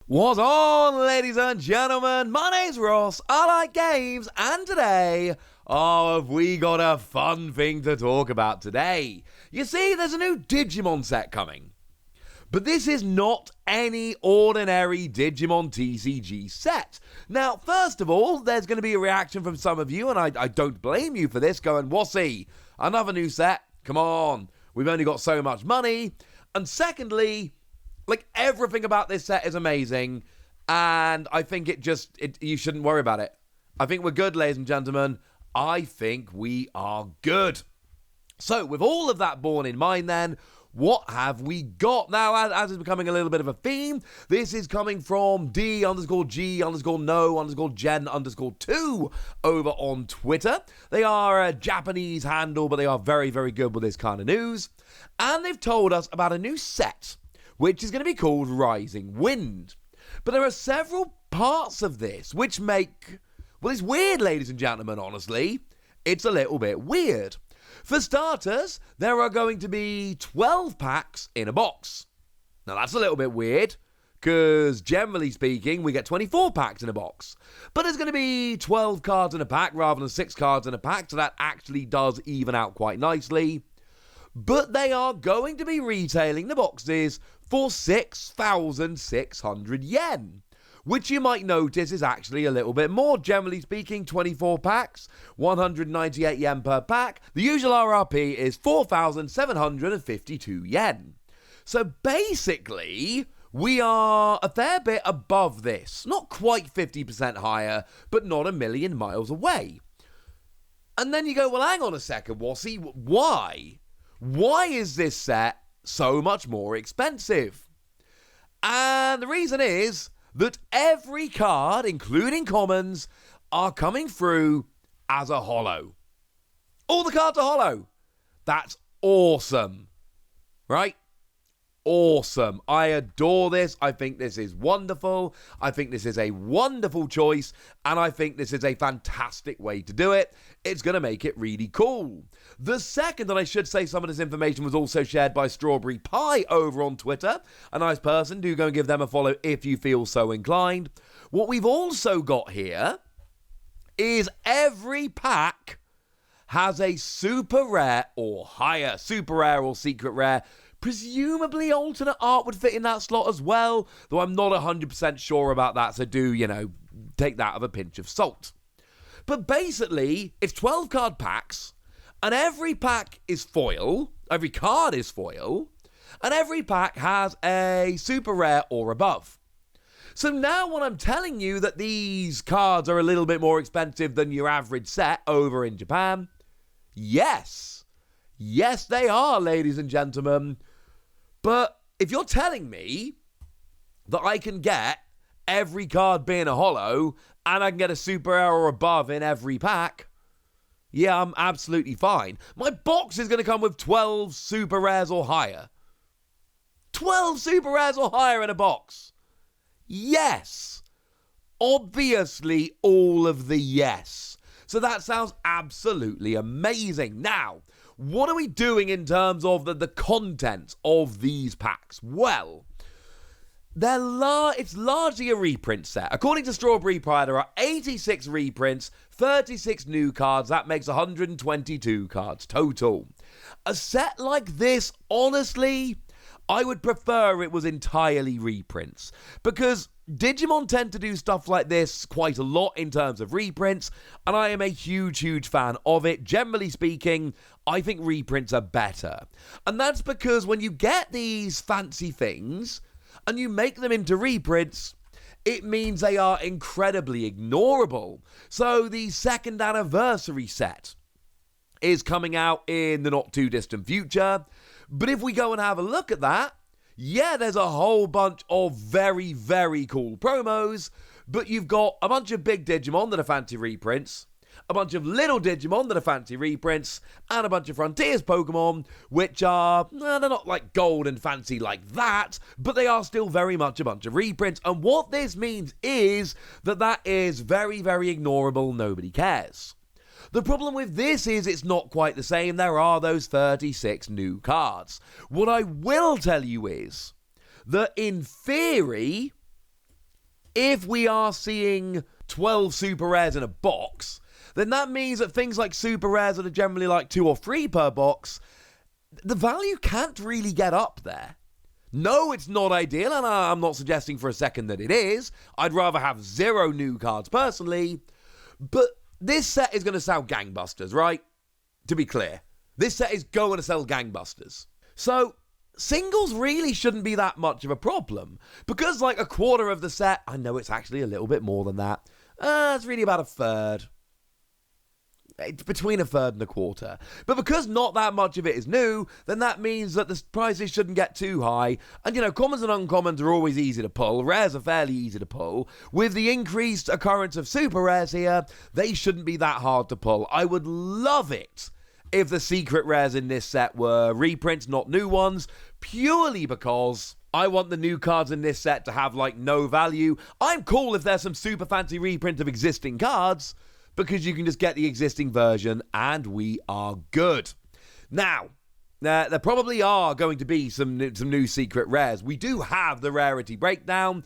What's on, ladies and gentlemen? My name's Ross, I like games, and today, have we got a fun thing to talk about today. You see, there's a new Digimon set coming. But this is not any ordinary Digimon TCG set. Now, first of all, there's going to be a reaction from some of you, and I don't blame you for this, going, Wassy, another new set? Come on, we've only got so much money. And secondly, everything about this set is amazing, and I think you shouldn't worry about it. I think we're good, ladies and gentlemen. I think we are good. So, with all of that borne in mind then, what have we got? Now, as is becoming a little bit of a theme, this is coming from D_G_No_Gen_2 over on Twitter. They are a Japanese handle, but they are very, very good with this kind of news. And they've told us about a new set, which is going to be called Rising Wind. But there are several parts of this which make... well, it's weird, ladies and gentlemen, honestly. It's a little bit weird. For starters, there are going to be 12 packs in a box. Now, that's a little bit weird, because generally speaking, we get 24 packs in a box. But there's going to be 12 cards in a pack rather than 6 cards in a pack, so that actually does even out quite nicely. But they are going to be retailing the boxes for 6,600 yen, which you might notice is actually a little bit more. Generally speaking, 24 packs, 198 yen per pack. The usual RRP is 4,752 yen. So basically, we are a fair bit above this. Not quite 50% higher, but not a million miles away. And then you go, well, hang on a second, Wassy, why? Why is this set so much more expensive? And the reason is that every card, including commons, are coming through as a holo. All the cards are holo. That's awesome. Right? Awesome. I adore this. I think this is wonderful. I think this is a wonderful choice, and I think this is a fantastic way to do it. It's going to make it really cool. The second, and I should say some of this information was also shared by Strawberry Pie over on Twitter. A nice person. Do go and give them a follow if you feel so inclined. What we've also got here is every pack has a super rare or higher, super rare or secret rare. Presumably alternate art would fit in that slot as well, though I'm not 100% sure about that, so do, take that with a pinch of salt. But basically, it's 12 card packs, and every pack is foil, every card is foil, and every pack has a super rare or above. So now when I'm telling you that these cards are a little bit more expensive than your average set over in Japan, yes, they are, ladies and gentlemen. But if you're telling me that I can get every card being a holo and I can get a super rare or above in every pack, yeah, I'm absolutely fine. My box is going to come with 12 super rares or higher. 12 super rares or higher in a box. Yes. Obviously, all of the yes. So that sounds absolutely amazing. Now, what are we doing in terms of the content of these packs? Well, it's largely a reprint set. According to Strawberry Pie, there are 86 reprints, 36 new cards. That makes 122 cards total. A set like this, honestly, I would prefer it was entirely reprints, because Digimon tend to do stuff like this quite a lot in terms of reprints, and I am a huge, huge fan of it. Generally speaking, I think reprints are better. And that's because when you get these fancy things and you make them into reprints, it means they are incredibly ignorable. So the second anniversary set is coming out in the not too distant future. But if we go and have a look at that, yeah, there's a whole bunch of very, very cool promos, but you've got a bunch of big Digimon that are fancy reprints, a bunch of little Digimon that are fancy reprints, and a bunch of Frontiers Pokemon, which are, they're not like gold and fancy like that, but they are still very much a bunch of reprints. And what this means is that is very, very ignorable. Nobody cares. The problem with this is it's not quite the same. There are those 36 new cards. What I will tell you is that in theory, if we are seeing 12 super rares in a box, then that means that things like super rares that are generally like 2 or 3 per box, the value can't really get up there. No, it's not ideal, and I'm not suggesting for a second that it is. I'd rather have 0 new cards personally, but this set is going to sell gangbusters, right? To be clear, this set is going to sell gangbusters. So singles really shouldn't be that much of a problem, because like a quarter of the set, I know it's actually a little bit more than that. It's really about a third. It's between a third and a quarter. But because not that much of it is new, then that means that the prices shouldn't get too high. And, you know, commons and uncommons are always easy to pull. Rares are fairly easy to pull. With the increased occurrence of super rares here, they shouldn't be that hard to pull. I would love it if the secret rares in this set were reprints, not new ones, purely because I want the new cards in this set to have, like, no value. I'm cool if there's some super fancy reprint of existing cards, because you can just get the existing version, and we are good. Now, there probably are going to be some new secret rares. We do have the Rarity Breakdown,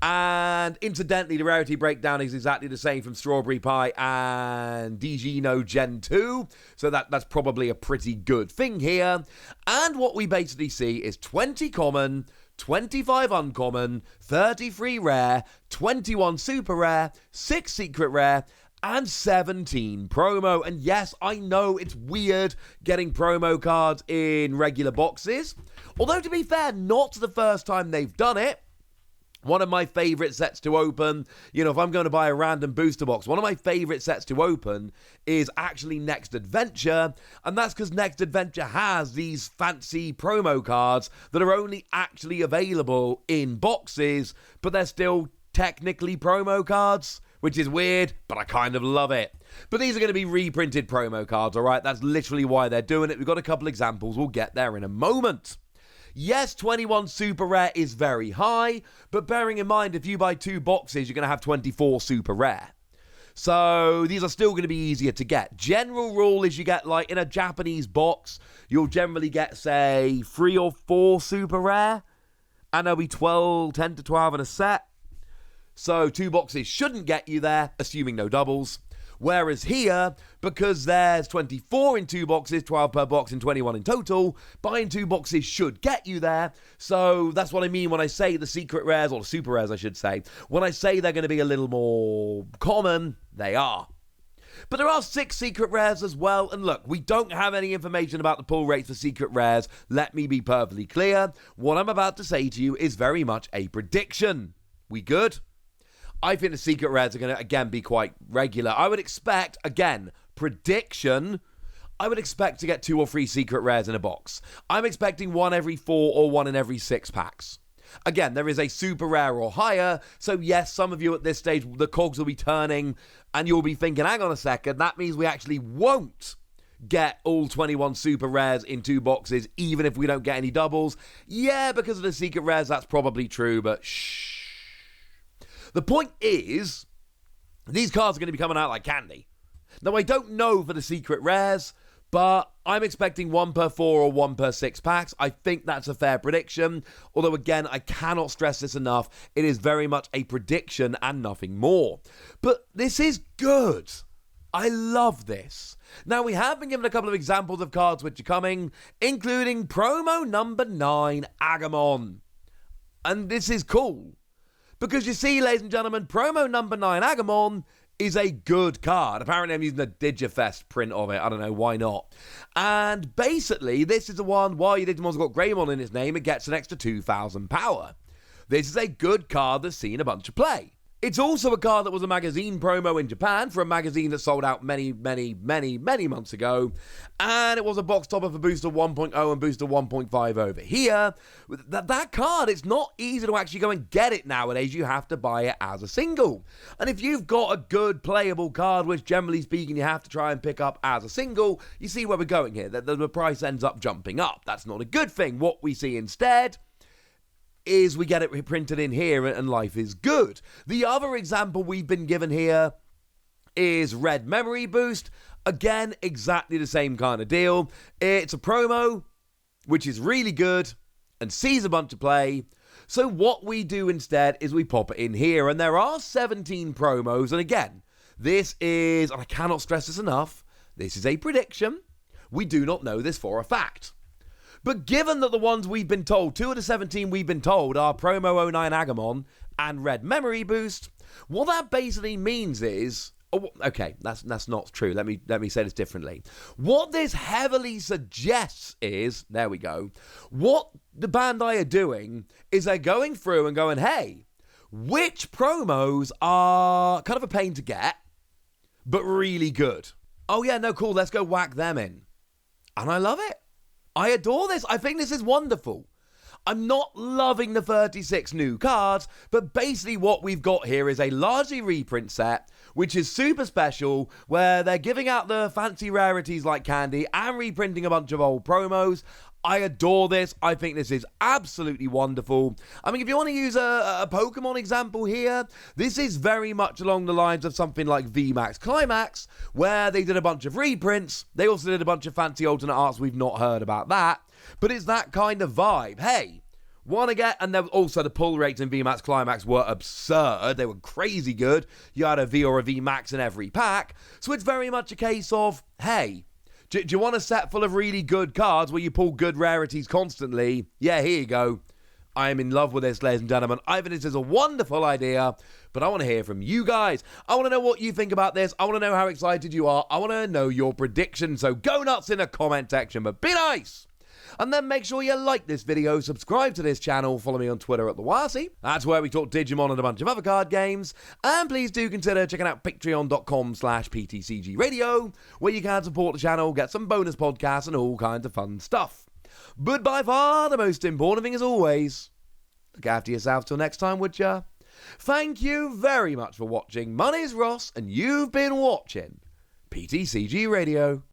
and incidentally, the Rarity Breakdown is exactly the same from Strawberry Pie and Digimon Gen 2, so that's probably a pretty good thing here. And what we basically see is 20 common, 25 uncommon, 33 rare, 21 super rare, 6 secret rare, and 17 promo. And yes, I know it's weird getting promo cards in regular boxes. Although, to be fair, not the first time they've done it. One of my favourite sets to open, you know, if I'm going to buy a random booster box, one of my favourite sets to open is actually Next Adventure. And that's because Next Adventure has these fancy promo cards that are only actually available in boxes, but they're still technically promo cards, which is weird, but I kind of love it. But these are going to be reprinted promo cards, all right? That's literally why they're doing it. We've got a couple examples. We'll get there in a moment. Yes, 21 super rare is very high, but bearing in mind, if you buy 2 boxes, you're going to have 24 super rare. So these are still going to be easier to get. General rule is you get, like, in a Japanese box, you'll generally get, say, 3 or 4 super rare, and there'll be 10 to 12 in a set. So 2 boxes shouldn't get you there, assuming no doubles. Whereas here, because there's 24 in 2 boxes, 12 per box and 21 in total, buying 2 boxes should get you there. So that's what I mean when I say the secret rares, or the super rares I should say. When I say they're going to be a little more common, they are. But there are 6 secret rares as well, and look, we don't have any information about the pull rates for secret rares. Let me be perfectly clear. What I'm about to say to you is very much a prediction. We good? I think the secret rares are going to, again, be quite regular. I would expect, again, prediction, I would expect to get 2 or 3 secret rares in a box. I'm expecting 1 every 4 or 1 in every 6 packs. Again, there is a super rare or higher, so yes, some of you at this stage, the cogs will be turning, and you'll be thinking, hang on a second, that means we actually won't get all 21 super rares in 2 boxes, even if we don't get any doubles. Yeah, because of the secret rares, that's probably true, but shh. The point is, these cards are going to be coming out like candy. Now, I don't know for the secret rares, but I'm expecting 1 per 4 or 1 per 6 packs. I think that's a fair prediction. Although, again, I cannot stress this enough. It is very much a prediction and nothing more. But this is good. I love this. Now, we have been given a couple of examples of cards which are coming, including promo number 9, Agumon. And this is cool. Because you see, ladies and gentlemen, promo number 9, Agumon, is a good card. Apparently, I'm using the Digifest print of it. I don't know, why not? And basically, this is the one, while your Digimon's got Greymon in its name, it gets an extra 2,000 power. This is a good card that's seen a bunch of play. It's also a card that was a magazine promo in Japan for a magazine that sold out many months ago. And it was a box topper for Booster 1.0 and Booster 1.5 over here. That card, it's not easy to actually go and get it nowadays. You have to buy it as a single. And if you've got a good playable card, which generally speaking you have to try and pick up as a single, you see where we're going here. The price ends up jumping up. That's not a good thing. What we see instead is we get it printed in here and life is good. The other example we've been given here is Red Memory Boost. Again, exactly the same kind of deal. It's a promo, which is really good and sees a bunch of play. So what we do instead is we pop it in here, and there are 17 promos, and again, this is, and I cannot stress this enough, this is a prediction. We do not know this for a fact. But given that the ones we've been told, 2 of the 17 we've been told are Promo 09 Agamon and Red Memory Boost, what that basically means is, okay, that's not true. Let me say this differently. What this heavily suggests is, there we go, what the Bandai are doing is they're going through and going, hey, which promos are kind of a pain to get, but really good? Oh yeah, no, cool, let's go whack them in. And I love it. I adore this. I think this is wonderful. I'm not loving the 36 new cards, but basically what we've got here is a largely reprint set, which is super special, where they're giving out the fancy rarities like candy and reprinting a bunch of old promos. I adore this. I think this is absolutely wonderful. I mean, if you want to use a Pokemon example here, this is very much along the lines of something like VMAX Climax, where they did a bunch of reprints. They also did a bunch of fancy alternate arts. We've not heard about that. But it's that kind of vibe. Hey, want to get, and then also the pull rates in VMAX Climax were absurd. They were crazy good. You had a V or a VMAX in every pack. So it's very much a case of, hey, do you want a set full of really good cards where you pull good rarities constantly? Yeah, here you go. I am in love with this, ladies and gentlemen. I think this is a wonderful idea, but I want to hear from you guys. I want to know what you think about this. I want to know how excited you are. I want to know your predictions, so go nuts in the comment section, but be nice. And then make sure you like this video, subscribe to this channel, follow me on Twitter at TheWasi. That's where we talk Digimon and a bunch of other card games. And please do consider checking out patreon.com/PTCG Radio, where you can support the channel, get some bonus podcasts and all kinds of fun stuff. But by far the most important thing as always, look after yourselves till next time, would ya? Thank you very much for watching. My name's Ross, and you've been watching PTCG Radio.